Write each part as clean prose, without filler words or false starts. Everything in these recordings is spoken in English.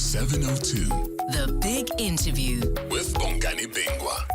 702. The Big Interview With Bongani Bingwa.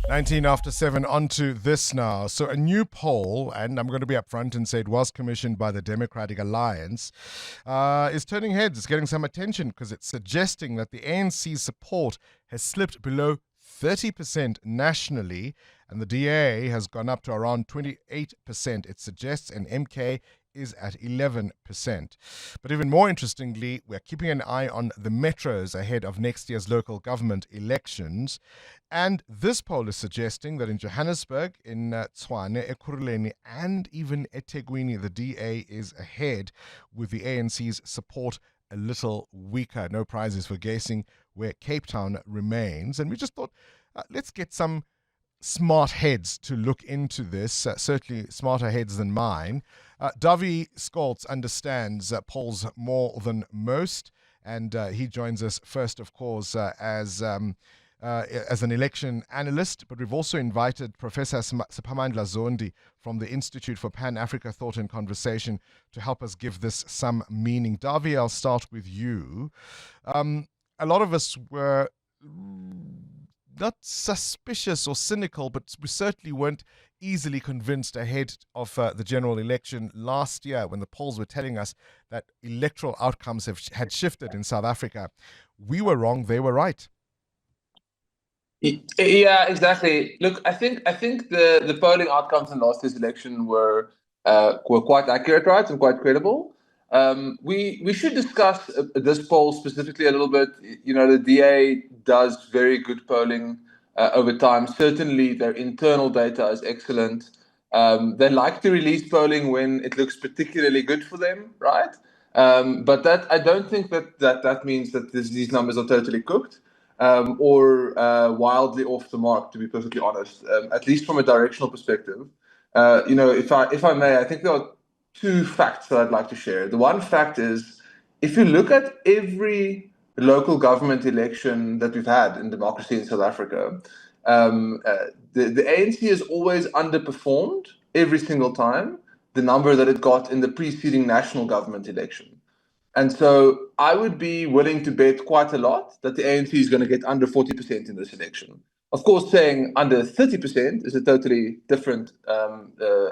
19 after 7, on to this now. So a new poll, and I'm going to be upfront and say it was commissioned by the Democratic Alliance, is turning heads. It's getting some attention because it's suggesting that the ANC's support has slipped below 30% nationally, and the DA has gone up to around 28%. It suggests an MK is at 11%. But even more interestingly, we're keeping an eye on the metros ahead of next year's local government elections. And this poll is suggesting that in Johannesburg, in Tshwane, Ekurhuleni, and even eThekwini, the DA is ahead, with the ANC's support a little weaker. No prizes for guessing where Cape Town remains. And we just thought, let's get some smart heads to look into this, certainly smarter heads than mine. Dawie Scholtz understands polls more than most, and he joins us first, of course, as an election analyst, but we've also invited Professor Siphamandla Zondi from the Institute for Pan-Africa Thought and Conversation to help us give this some meaning. Dawie, I'll start with you. A lot of us were not suspicious or cynical, but we certainly weren't easily convinced ahead of the general election last year when the polls were telling us that electoral outcomes had shifted in South Africa. We were wrong, they were right. Yeah, exactly. Look, I think the polling outcomes in last year's election were quite accurate, right, and quite credible. We should discuss this poll specifically a little bit. You know, the DA does very good polling over time. Certainly, their internal data is excellent. They like to release polling when it looks particularly good for them, right? But that I don't think that means that these numbers are totally cooked. Or wildly off the mark, to be perfectly honest, at least from a directional perspective. You know, if I may, I think there are two facts that I'd like to share. The one fact is, if you look at every local government election that we've had in democracy in South Africa, the ANC has always underperformed every single time the number that it got in the preceding national government election. And so I would be willing to bet quite a lot that the ANC is going to get under 40% in this election. Of course, saying under 30% is a totally different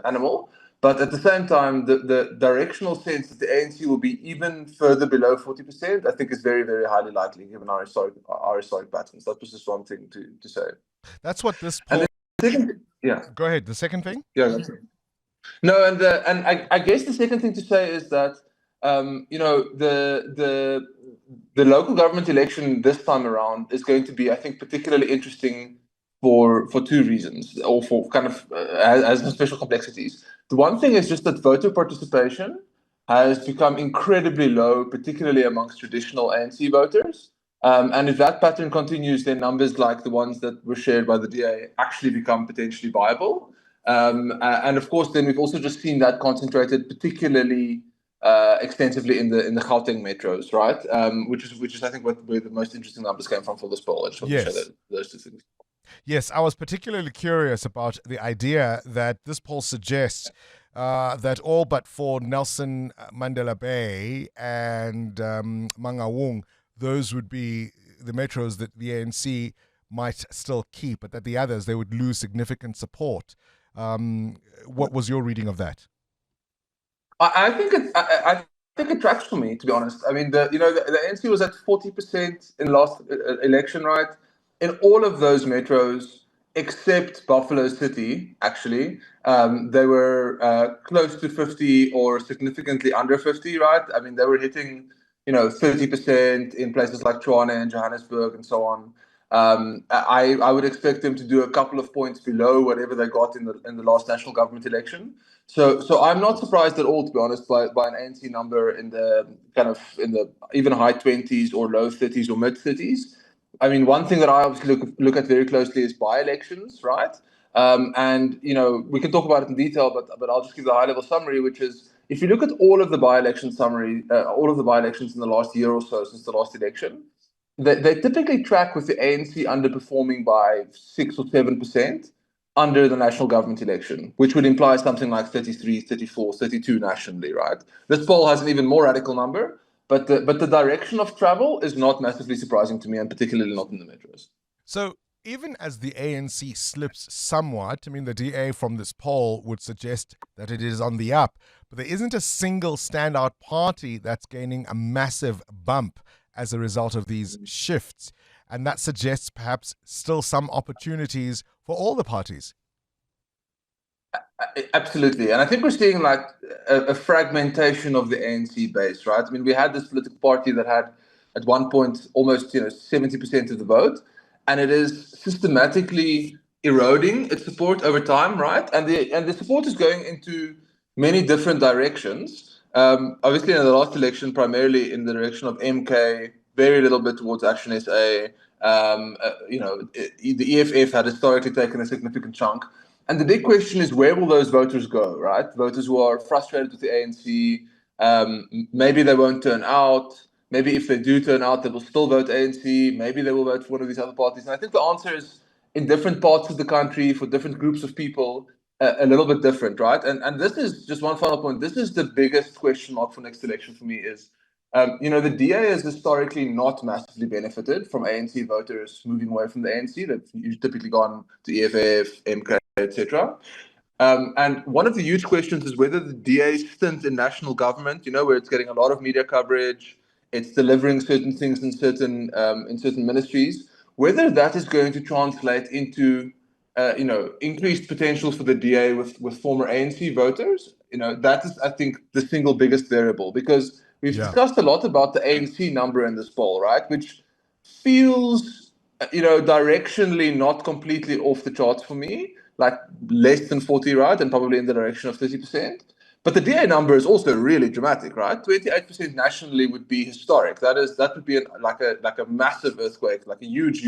animal. But at the same time, the directional sense that the ANC will be even further below 40%, I think is very, very highly likely given our historic patterns. That was just one thing to say. That's what this poll... Yeah. Go ahead. The second thing? Yeah. That's it. No, and I guess the second thing to say is that you know, the local government election this time around is going to be, I think, particularly interesting for two reasons, or for kind of has some special complexities. The one thing is just that voter participation has become incredibly low, particularly amongst traditional ANC voters. And if that pattern continues, then numbers like the ones that were shared by the DA actually become potentially viable. And of course, then we've also just seen that concentrated particularly extensively in the Gauteng metros, right? Which is I think where the most interesting numbers came from for this poll. I just want to share those two things. Yes, I was particularly curious about the idea that this poll suggests that all but for Nelson Mandela Bay and Mangaung, those would be the metros that the ANC might still keep, but that the others, they would lose significant support. What was your reading of that? I think it tracks for me, to be honest. I mean, the ANC was at 40% in last election, right? In all of those metros, except Buffalo City, actually, they were close to 50 or significantly under 50, right? I mean, they were hitting, 30% in places like Tshwane and Johannesburg and so on. I would expect them to do a couple of points below whatever they got in the last national government election. So I'm not surprised at all, to be honest, by an ANC number in the even high 20s or low 30s or mid 30s. I mean, one thing that I obviously look at very closely is by-elections, right? And we can talk about it in detail, but I'll just give the high-level summary, which is if you look at all of the by-election summary, all of the by-elections in the last year or so since the last election, they typically track with the ANC underperforming by 6 or 7% under the national government election, which would imply something like 33, 34, 32 nationally, right? This poll has an even more radical number, But the direction of travel is not massively surprising to me, and particularly not in the metros. So even as the ANC slips somewhat, I mean, the DA from this poll would suggest that it is on the up, but there isn't a single standout party that's gaining a massive bump as a result of these shifts. And that suggests perhaps still some opportunities for all the parties. Absolutely. And I think we're seeing like a fragmentation of the ANC base, right? I mean, we had this political party that had at one point almost 70% of the vote, and it is systematically eroding its support over time, right? And the support is going into many different directions. Obviously, in the last election, primarily in the direction of MK, very little bit towards Action SA. The EFF had historically taken a significant chunk. And the big question is, where will those voters go, right? Voters who are frustrated with the ANC, maybe they won't turn out. Maybe if they do turn out, they will still vote ANC. Maybe they will vote for one of these other parties. And I think the answer is, in different parts of the country, for different groups of people, a little bit different, right? And this is just one final point. This is the biggest question mark for next election for me is, the DA has historically not massively benefited from ANC voters moving away from the ANC. They've typically gone to EFF, MK, etc. And one of the huge questions is whether the DA's stint in national government, where it's getting a lot of media coverage, it's delivering certain things in certain ministries, whether that is going to translate into increased potential for the DA with former ANC voters. That is, I think, the single biggest variable, because we've discussed a lot about the ANC number in this poll, right? Which feels, directionally not completely off the charts for me, like less than 40, right? And probably in the direction of 30%. But the DA number is also really dramatic, right? 28% nationally would be historic. That would be like a massive earthquake, like a huge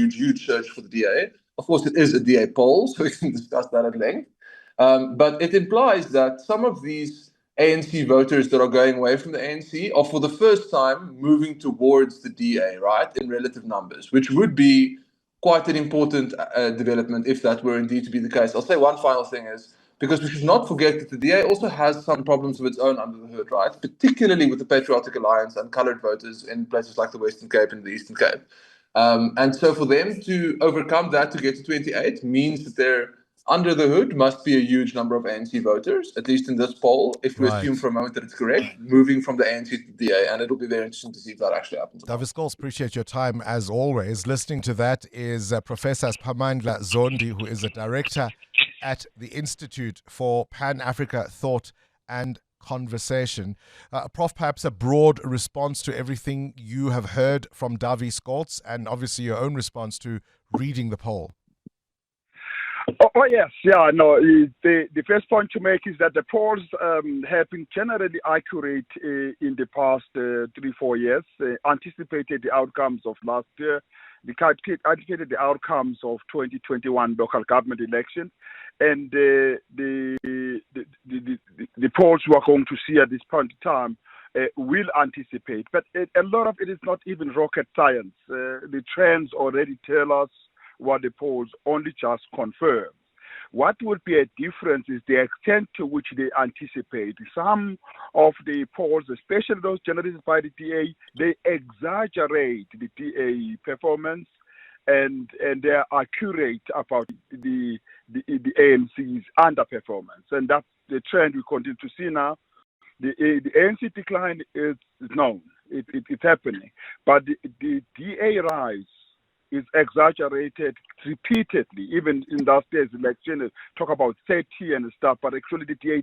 surge for the DA. Of course, it is a DA poll, so we can discuss that at length. But it implies that some of these ANC voters that are going away from the ANC are for the first time moving towards the DA, right, in relative numbers, which would be quite an important development if that were indeed to be the case. I'll say one final thing is, because we should not forget that the DA also has some problems of its own under the hood, right, particularly with the Patriotic Alliance and coloured voters in places like the Western Cape and the Eastern Cape. And so for them to overcome that to get to 28 means that they're under the hood must be a huge number of ANC voters, at least in this poll, if we assume for a moment that it's correct, moving from the ANC to the DA. And it'll be very interesting to see if that actually happens. Dawie Scholtz, appreciate your time as always. Listening to that is Professor Siphamandla Zondi, who is a director at the Institute for Pan-Africa Thought and Conversation. Prof, perhaps a broad response to everything you have heard from Dawie Scholtz, and obviously your own response to reading the poll. Oh yes, yeah, no. The first point to make is that the polls have been generally accurate in the past 3-4 years. Anticipated the outcomes of last year. They anticipated the outcomes of 2021 local government election, and the polls we are going to see at this point in time will anticipate. But a lot of it is not even rocket science. The trends already tell us what the polls only just confirm. What would be a difference is the extent to which they anticipate. Some of the polls, especially those generated by the DA, they exaggerate the DA performance, and they are accurate about the ANC's underperformance. And that's the trend we continue to see now. The ANC decline is known. It's happening. But the DA rise is exaggerated repeatedly, even in last year's election. Talk about 30 and stuff, but actually the DA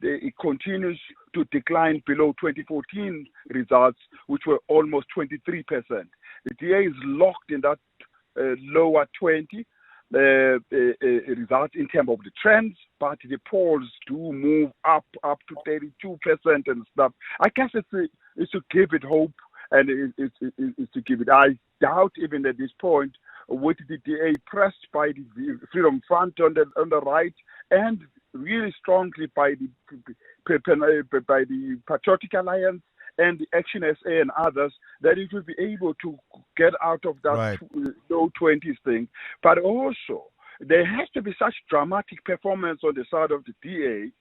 it continues to decline below 2014 results, which were almost 23%. The DA is locked in that lower 20 results in terms of the trends, but the polls do move up to 32% and stuff. I guess it's to give it hope, and it's to give it. I doubt even at this point, with the DA pressed by the Freedom Front on the right, and really strongly by the Patriotic Alliance and the Action SA and others, that it will be able to get out of that low 20s thing. But also, there has to be such dramatic performance on the side of the DA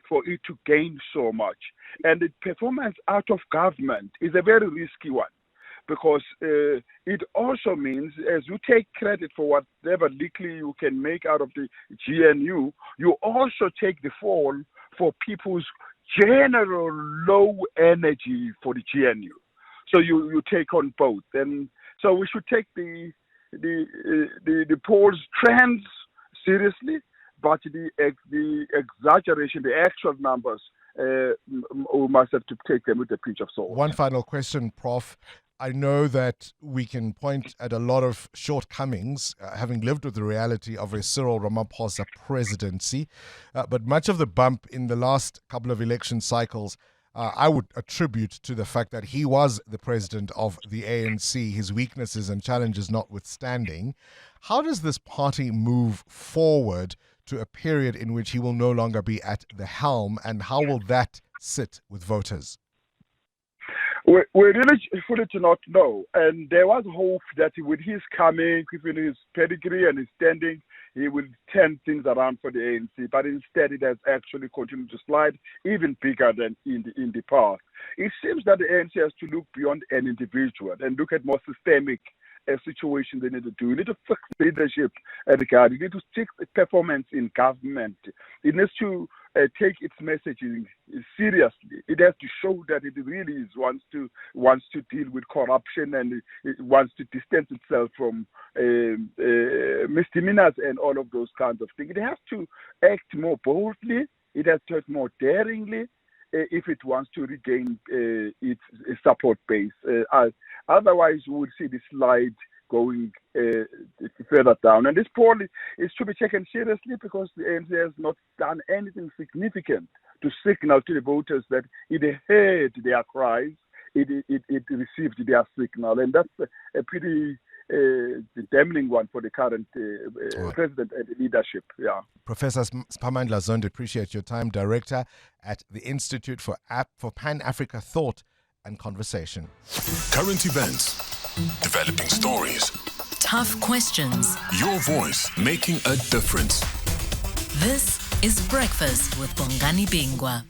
for it to gain so much. And the performance out of government is a very risky one, because it also means, as you take credit for whatever little you can make out of the GNU, you also take the fall for people's general low energy for the GNU. So you take on both. And so we should take the polls trends seriously, but the exaggeration, the actual numbers, we must have to take them with a pinch of salt. One final question, Prof. I know that we can point at a lot of shortcomings, having lived with the reality of a Cyril Ramaphosa presidency, but much of the bump in the last couple of election cycles I would attribute to the fact that he was the president of the ANC, his weaknesses and challenges notwithstanding. How does this party move forward to a period in which he will no longer be at the helm, and how will that sit with voters? We really fully do not know. And there was hope that with his coming, with his pedigree and his standing, he will turn things around for the ANC. But instead, it has actually continued to slide even bigger than in the past. It seems that the ANC has to look beyond an individual and look at more systemic situations they need to do. You need to fix leadership at the guard. You need to fix performance in government. It needs to take its messaging seriously. It has to show that it really wants to deal with corruption, and it wants to distance itself from misdemeanors and all of those kinds of things. It has to act more boldly. It has to act more daringly if it wants to regain its support base. Otherwise, we will see the slide going further down. And this poll is to be taken seriously, because the ANC has not done anything significant to signal to the voters that it heard their cries, it received their signal. And that's a pretty damning one for the current president and the leadership. Yeah. Professor Siphamandla Zondi, appreciate your time. Director at the Institute for Pan-Africa Thought and Conversation. Current events, developing stories, Tough questions. your voice making a difference. This is Breakfast with Bongani Bingwa.